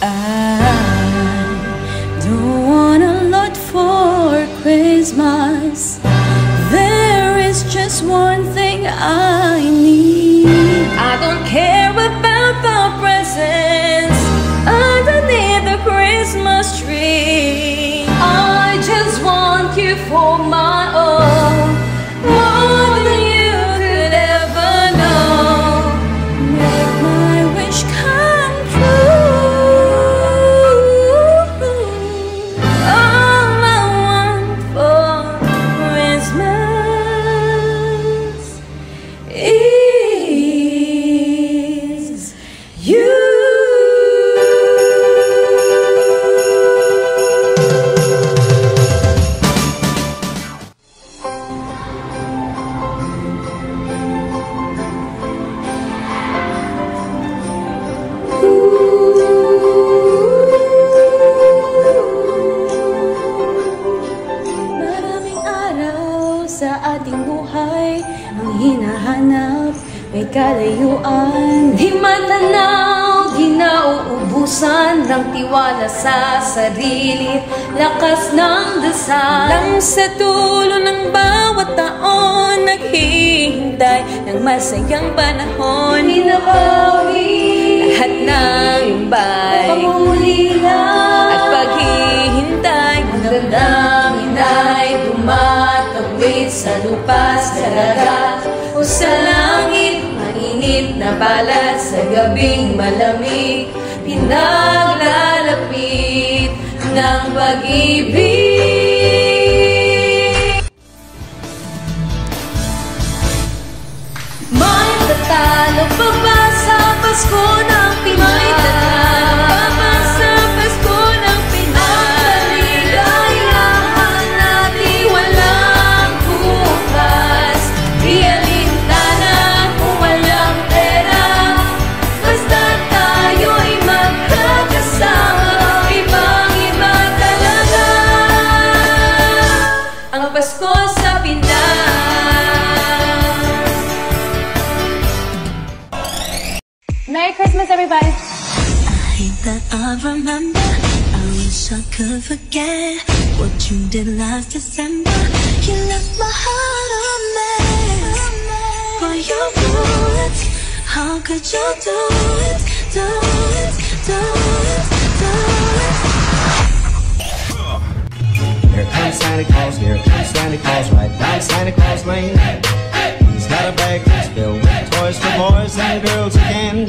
I don't want a lot for Christmas. There is just one thing I need. I don't care about the presents underneath the Christmas tree. I just want you for my own, more than you could ever know. Make my wish come true. All I want for Christmas is you. Maraming araw sa ating buhay ang hinahanap may kalayuan. Di matanaw, di nauubusan ng tiwala sa sarili, lakas ng dasal. Lang sa dulo ng bawat taon, naghihintay ng masayang panahon. Hinabawi lahat ng imbay, pangulila at paghihintay. Magdamdamin ay tumatawid sa lupa, sa dagat o sa langit. Mainit na balat sa gabing malamig, pinaglalapit ng pag-ibig. May tatalo pa ba sa Pasko ng Pinay? May tatalo pa ba sa Pasko ng Pinay? Ang kaligayahan natin walang bukas. Di alintana kung walang pera, basta tayo'y magkakasama. Ibang-iba talaga ang Pasko sa Pinas. Merry Christmas, everybody! I hate that I remember. I wish I could forget what you did last December. You left my heart a mess. Boy, you blew it. How could you do it? Do it, do it, do it. Here comes Santa Claus, here comes Santa Claus, right down Santa Claus Lane. He's got a bag that's filled with toys for boys and girls again.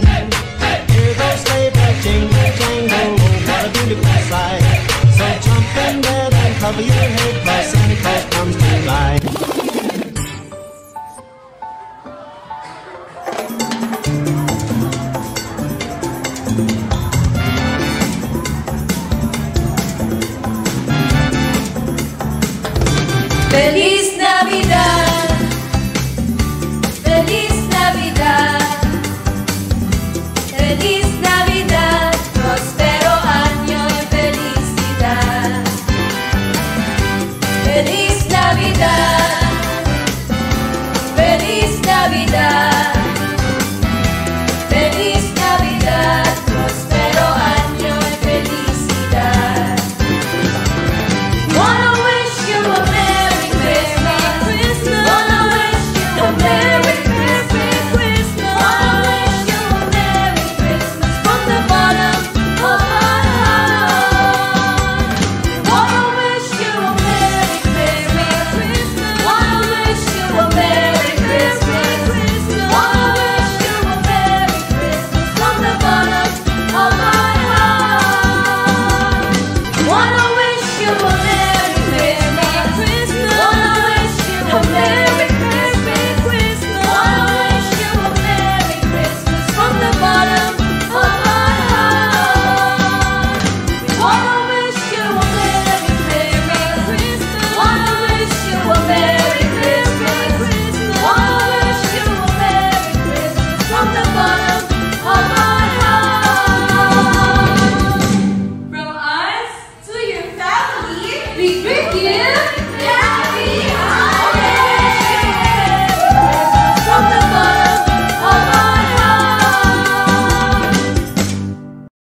Hear those sleigh bells jingle, jangle, what a beautiful sight. So jump in bed and cover your head, 'cause Santa Claus comes tonight.